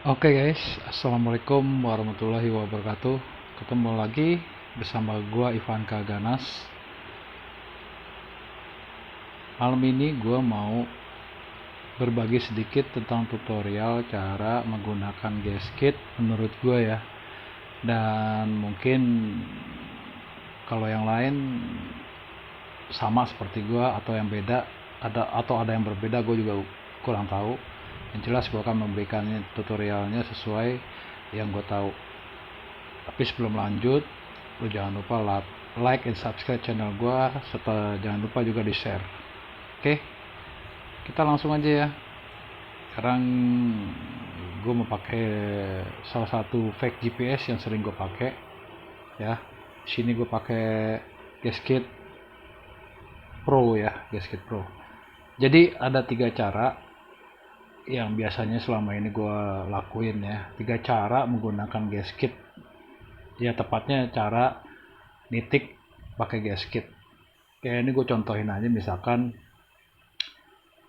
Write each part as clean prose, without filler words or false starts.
Oke guys, assalamualaikum warahmatullahi wabarakatuh. Ketemu lagi bersama gua Ivan Kaganas. Malam ini gua mau berbagi sedikit tentang tutorial cara menggunakan gasket menurut gua ya. Dan mungkin kalau yang lain sama seperti gua atau yang beda, ada yang berbeda, gue juga kurang tahu. Yang jelas gue akan memberikan tutorialnya sesuai yang gue tahu. Tapi sebelum lanjut, lu jangan lupa like and subscribe channel gue, serta jangan lupa juga di share. Oke, kita langsung aja ya. Sekarang gue mau pakai salah satu fake GPS yang sering gue pakai ya. Sini gue pakai gasket Pro ya, gasket Pro. Jadi ada 3 cara yang biasanya selama ini gue lakuin ya. 3 cara menggunakan gasket. Ya tepatnya cara nitik pakai gasket. Kayak ini gue contohin aja, misalkan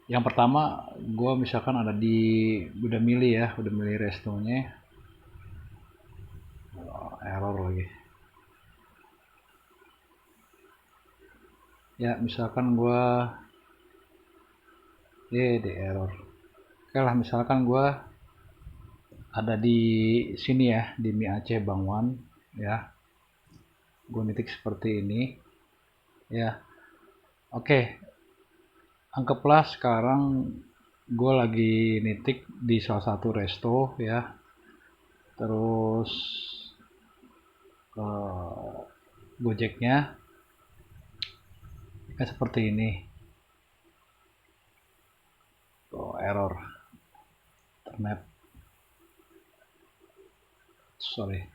yang pertama gue misalkan ada di udah milih restonya. Error lagi ya, misalkan gue di error. Oke lah, misalkan gue ada di sini ya, di Mi Aceh Bangwan ya, gue nitik seperti ini ya. Oke, anggaplah sekarang gue lagi nitik di salah satu resto ya, terus Gojeknya kan seperti ini. Error internet, sorry,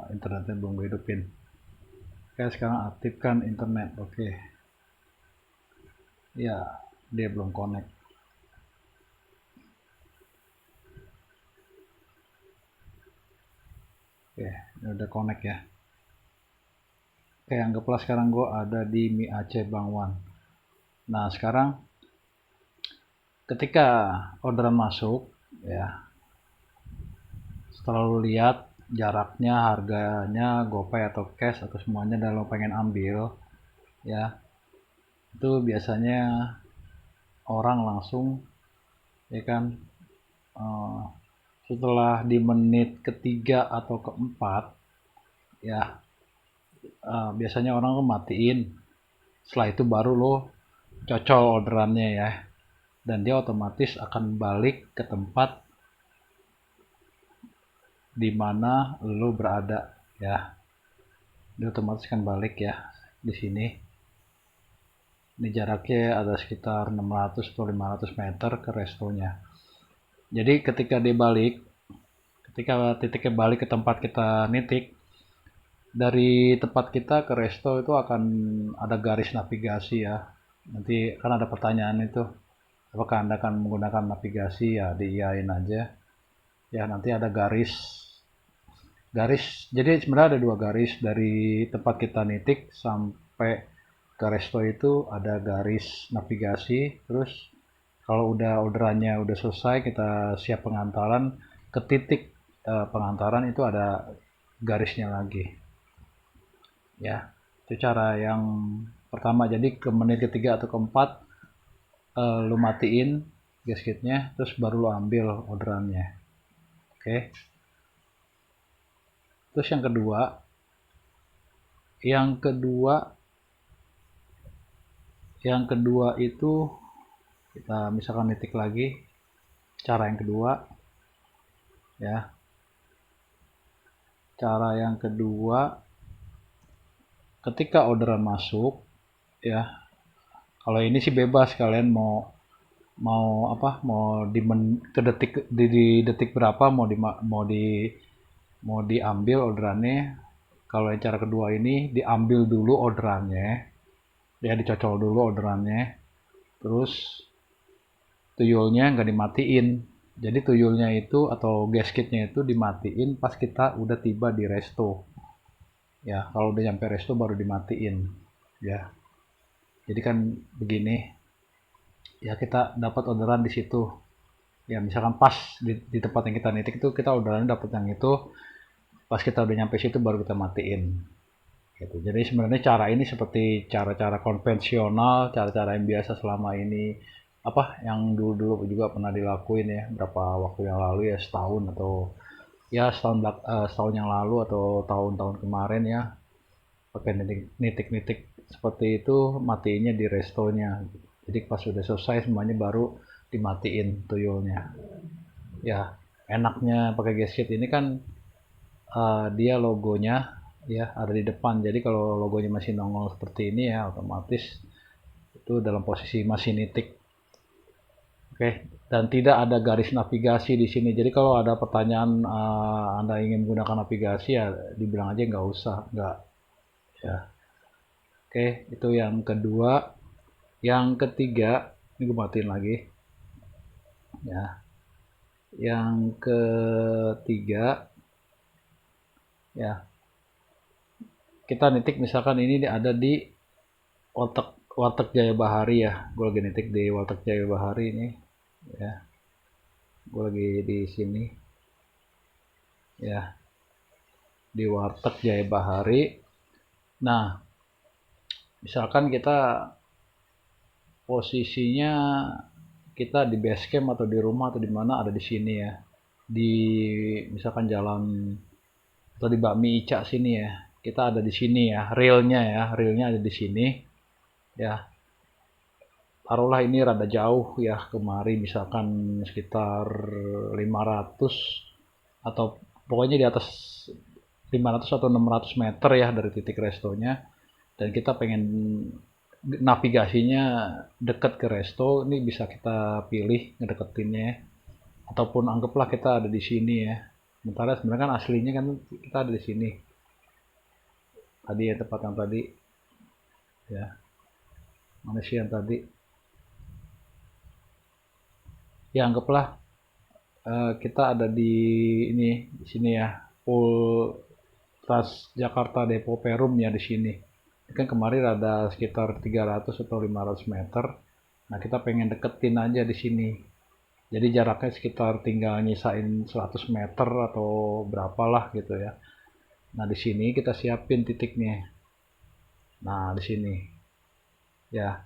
internetnya belum gue hidupin. Oke, sekarang aktifkan internet. Oke ya, dia belum connect. Oke, ini udah connect ya. Oke, anggaplah sekarang gue ada di Mi Aceh Bangwan. Nah sekarang ketika orderan masuk ya, setelah lu lihat jaraknya, harganya, GoPay atau cash atau semuanya, dan lo pengen ambil ya, itu biasanya orang langsung ya kan, setelah di menit ketiga atau keempat ya, biasanya orang tuh matiin. Setelah itu baru lo cocol orderannya ya, dan dia otomatis akan balik ke tempat di mana lo berada ya. Dia otomatis akan balik ya di sini. Ini jaraknya ada sekitar 600 atau 500 meter ke restonya. Jadi ketika dia balik, ketika titiknya balik ke tempat kita nitik, dari tempat kita ke resto itu akan ada garis navigasi ya. Nanti kan ada pertanyaan itu, apakah Anda akan menggunakan navigasi? Ya diiyain aja ya. Nanti ada garis, jadi sebenarnya ada 2 garis. Dari tempat kita nitik sampai ke resto itu ada garis navigasi. Terus kalau udah orderannya udah selesai, kita siap pengantaran, ke titik pengantaran itu ada garisnya lagi ya. Itu cara yang pertama. Jadi ke menit ketiga atau keempat, lu matiin gasketnya, terus baru lu ambil orderannya. Oke. Terus yang kedua itu kita misalkan nitik lagi. Cara yang kedua ya, cara yang kedua, ketika orderan masuk ya, kalau ini sih bebas, kalian mau ke detik berapa mau diambil orderannya. Kalau yang cara kedua ini diambil dulu orderannya ya, dicocol dulu orderannya, terus tuyulnya nggak dimatiin. Jadi tuyulnya itu atau gasketnya itu dimatiin pas kita udah tiba di resto ya. Kalau udah nyampe resto baru dimatiin ya. Jadi kan begini ya, kita dapat orderan di situ Ya misalkan pas di tempat yang kita nitik itu kita udah dapet yang itu, pas kita udah nyampe situ baru kita matiin gitu. Jadi sebenarnya cara ini seperti cara-cara konvensional, cara-cara yang biasa selama ini, apa yang dulu-dulu juga pernah dilakuin ya, berapa waktu yang lalu ya, setahun atau ya setahun yang lalu atau tahun-tahun kemarin ya, pakai nitik-nitik seperti itu, matiinnya di restonya. Jadi pas sudah selesai semuanya baru dimatiin tuyulnya. Ya, enaknya pakai gasket ini kan dia logonya ya ada di depan. Jadi kalau logonya masih nongol seperti ini ya otomatis itu dalam posisi masih nitik. Oke, dan tidak ada garis navigasi di sini. Jadi kalau ada pertanyaan Anda ingin menggunakan navigasi ya dibilang aja nggak usah, nggak ya. Oke, itu yang kedua. Yang ketiga, ini gue matiin lagi ya. Yang ketiga ya, kita nitik misalkan ini ada di Warteg Warteg Jaya Bahari ya. Gue lagi nitik di Warteg Jaya Bahari ini ya. Gue lagi di sini ya, di Warteg Jaya Bahari. Nah, misalkan kita posisinya kita di base camp atau di rumah atau di mana ada di sini ya. Di misalkan jalan atau di Bakmi Ica sini ya. Kita ada di sini ya, realnya ada di sini ya. Taruhlah ini rada jauh ya kemari, misalkan sekitar 500 atau pokoknya di atas 500 atau 600 meter ya dari titik restonya, dan kita pengen navigasinya dekat ke resto, ini bisa kita pilih ngedeketinnya, ataupun anggaplah kita ada di sini ya. Sementara sebenarnya kan aslinya kan kita ada di sini. Tadi ya tempat yang tadi ya. Mana sih yang tadi? Ya anggaplah kita ada di ini di sini ya. Pool Trans Jakarta Depo Perum ya di sini. Ini kan kemarin ada sekitar 300 atau 500 meter. Nah, kita pengen deketin aja di sini. Jadi jaraknya sekitar tinggal nyisain 100 meter atau berapalah gitu ya. Nah, di sini kita siapin titiknya. Nah, di sini. Ya.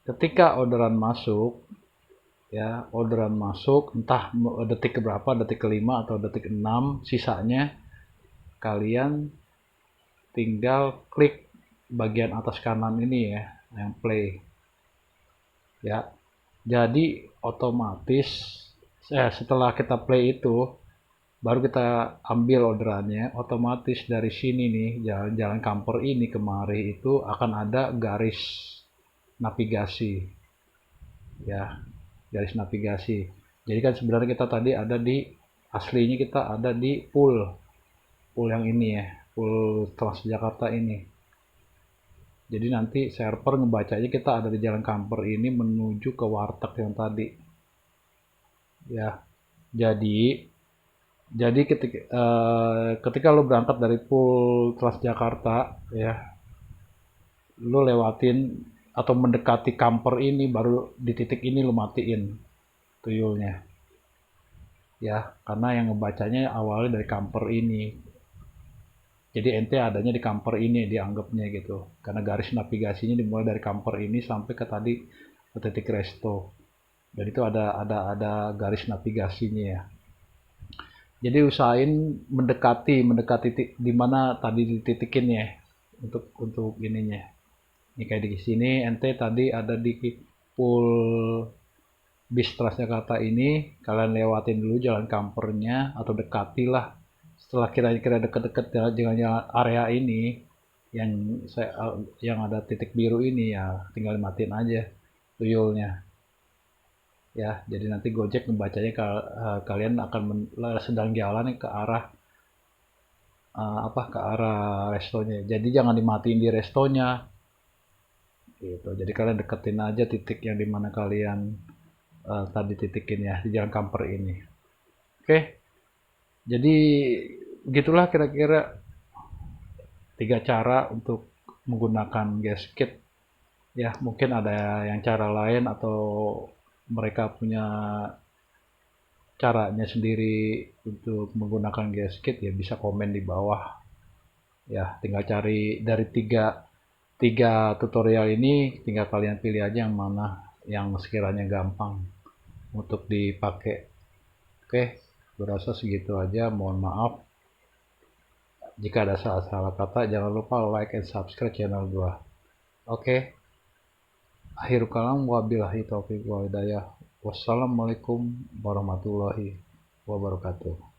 Ketika orderan masuk, ya, orderan masuk entah detik ke berapa, detik kelima atau detik 6, sisanya kalian tinggal klik bagian atas kanan ini ya, yang play. Ya. Jadi otomatis setelah kita play itu baru kita ambil orderannya, otomatis dari sini nih jalan-jalan kamper ini kemari itu akan ada garis navigasi ya, garis navigasi. Jadi kan sebenarnya kita tadi ada di aslinya kita ada di pool yang ini ya, pool Transjakarta ini. Jadi nanti server ngebacanya kita ada di jalan kamper ini menuju ke warteg yang tadi ya. Jadi ketika lo berangkat dari pool Transjakarta ya, lo lewatin atau mendekati kamper ini baru di titik ini lo matiin tuyulnya ya, karena yang ngebacanya awalnya dari kamper ini. Jadi ente adanya di kamper ini dianggapnya gitu, karena garis navigasinya dimulai dari kamper ini sampai ke tadi ke titik resto, dan itu ada garis navigasinya ya. Jadi usahain mendekati di mana tadi dititikin ya, untuk ininya. Ini kayak di sini ente tadi ada di pool bis Transjakarta ini, kalian lewatin dulu jalan kampernya atau dekati lah. Setelah kira-kira deket-deket jalan area ini yang yang ada titik biru ini ya, tinggal matiin aja tuyulnya. Ya, jadi nanti Gojek membacanya kalian akan sedang jalan ke arah ke arah restonya. Jadi jangan dimatiin di restonya gitu. Jadi kalian deketin aja titik yang dimana kalian tadi titikin ya di jalan kamper ini. Oke, jadi begitulah kira-kira 3 cara untuk menggunakan gasket ya. Mungkin ada yang cara lain atau mereka punya caranya sendiri untuk menggunakan gasket, ya bisa komen di bawah. Ya, tinggal cari dari tiga tutorial ini, tinggal kalian pilih aja yang mana yang sekiranya gampang untuk dipakai. Oke, berasa segitu aja. Mohon maaf jika ada salah-salah kata. Jangan lupa like and subscribe channel gua. Oke, akhirul kalam wabillahi taufiq wal hidayah. Wassalamualaikum warahmatullahi wabarakatuh.